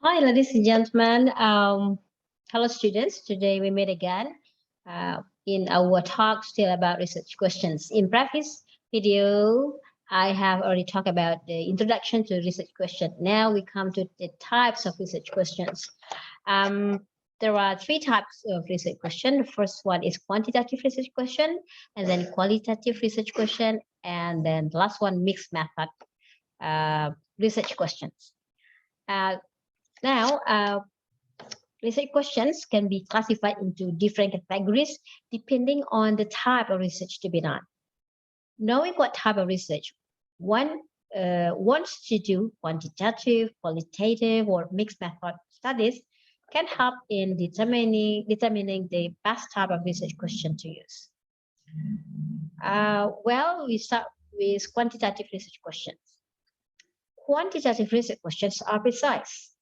Hi, ladies and gentlemen. Hello, students. Today we meet again in our talk still about research questions. In previous video, I have already talked about the introduction to research question. Now we come to the types of research questions. There are three types of research question. The first one is quantitative research question, and then qualitative research question, and then the last one mixed method research questions. Now, research questions can be classified into different categories depending on the type of research to be done. Knowing what type of research one wants to do, quantitative, qualitative, or mixed method studies, can help in determining the best type of research question to use. We start with quantitative research questions. Quantitative research questions are precise.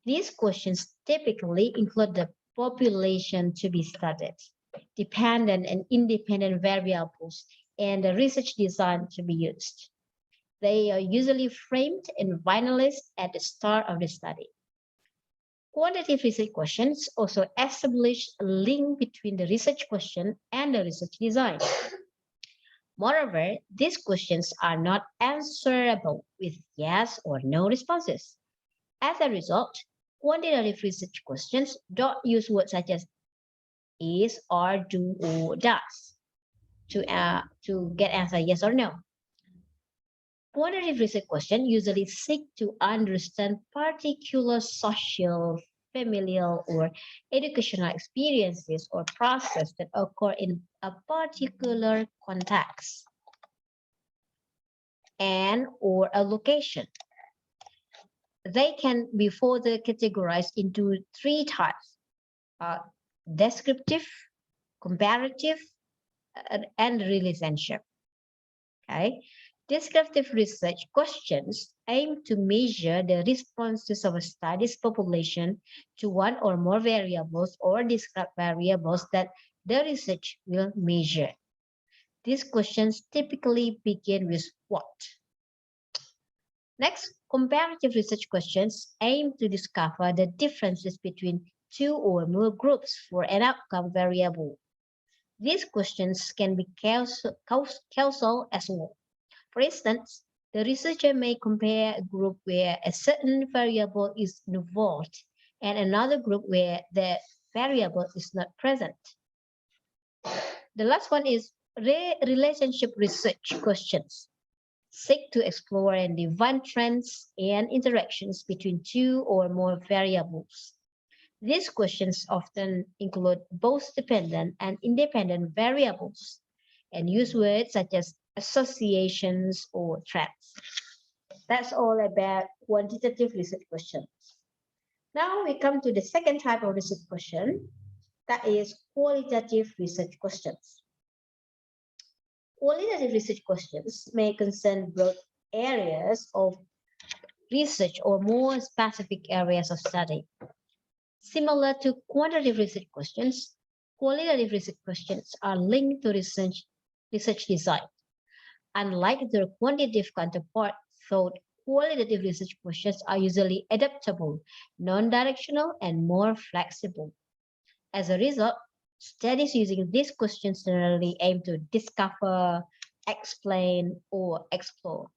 These questions typically include the population to be studied, dependent and independent variables, and the research design to be used. They are usually framed in finalists at the start of the study. Quantitative research questions also establish a link between the research question and the research design. Moreover, these questions are not answerable with yes or no responses. As a result, quantitative research questions don't use words such as is, or do, or does to get answer yes or no. Quantitative research questions usually seek to understand particular social, familial, or educational experiences or processes that occur in a particular context and or a location. They can be further categorized into three types: descriptive, comparative, and relationship. Okay, descriptive research questions aim to measure the responses of a study's population to one or more variables or describe variables that the research will measure. These questions typically begin with what. Next, comparative research questions aim to discover the differences between two or more groups for an outcome variable. These questions can be causal as well. For instance, the researcher may compare a group where a certain variable is involved and another group where the variable is not present. The last one is relationship research questions. Seek to explore and define trends and interactions between two or more variables. These questions often include both dependent and independent variables and use words such as associations or trends. That's all about quantitative research questions. Now we come to the second type of research question, that is qualitative research questions. Qualitative research questions may concern broad areas of research or more specific areas of study. Similar to quantitative research questions, qualitative research questions are linked to research design. Unlike their quantitative counterpart, though qualitative research questions are usually adaptable, non-directional, and more flexible. As a result, studies using these questions generally aim to discover, explain, or explore.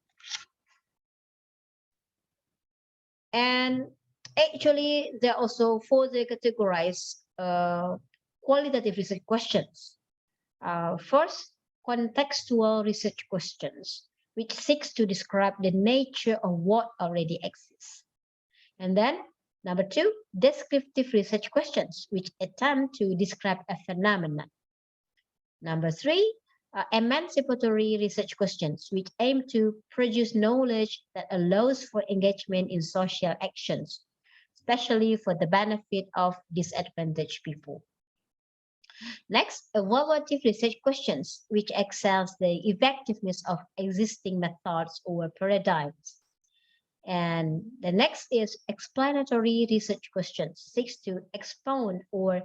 And actually, they're also further categorized qualitative research questions. First, contextual research questions, which seeks to describe the nature of what already exists. And then number two, descriptive research questions, which attempt to describe a phenomenon. Number three, emancipatory research questions, which aim to produce knowledge that allows for engagement in social actions, especially for the benefit of disadvantaged people. Next, evaluative research questions, which assess the effectiveness of existing methods or paradigms. And the next is explanatory research questions, seeks to expound or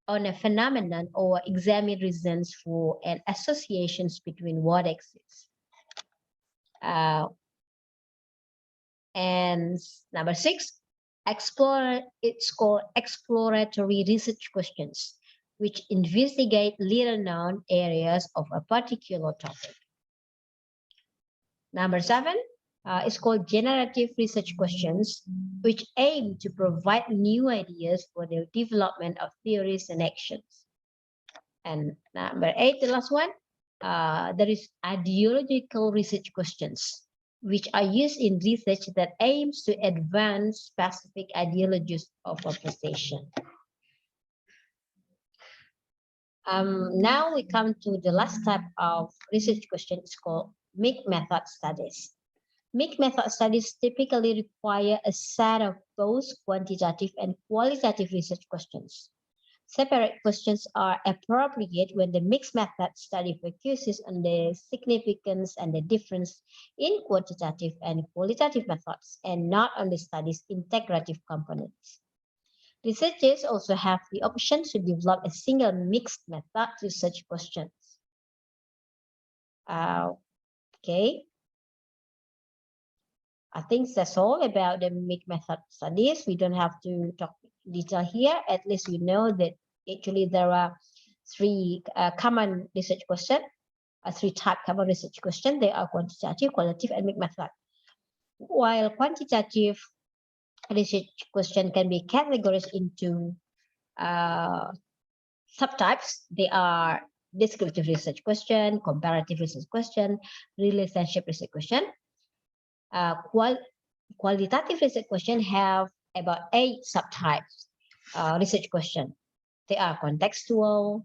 on a phenomenon or examine reasons for and associations between what exists. And number six, It's called exploratory research questions, which investigate little known areas of a particular topic. Number 7 is called generative research questions, which aim to provide new ideas for the development of theories and actions. And number 8, the last one, there is ideological research questions, which are used in research that aims to advance specific ideologies of a position. Now we come to the last type of research question. It's called mixed method studies. Mixed method studies typically require a set of both quantitative and qualitative research questions. Separate questions are appropriate when the mixed method study focuses on the significance and the difference in quantitative and qualitative methods and not on the study's integrative components. Researchers also have the option to develop a single mixed method research questions. Okay. I think that's all about the mixed method studies. We don't have to talk detail here. At least you know that actually there are 3 common research questions, 3 type common research questions. They are quantitative, qualitative, and mixed method. While quantitative research question can be categorized into subtypes, they are descriptive research question, comparative research question, relationship research question. Qualitative research question have about 8 subtypes research question. They are contextual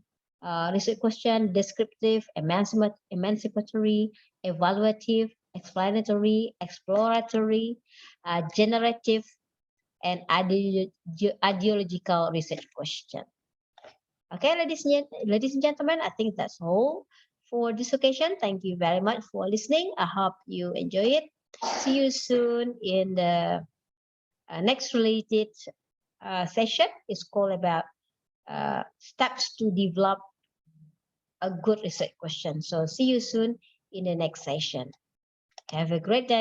research question, descriptive, emancipatory, evaluative, explanatory, exploratory, generative, and ideological research question. Okay, ladies and gentlemen, I think that's all for this occasion. Thank you very much for listening. I hope you enjoy it. See you soon in the next related session. It's called about steps to develop a good research question. So see you soon in the next session. Have a great day.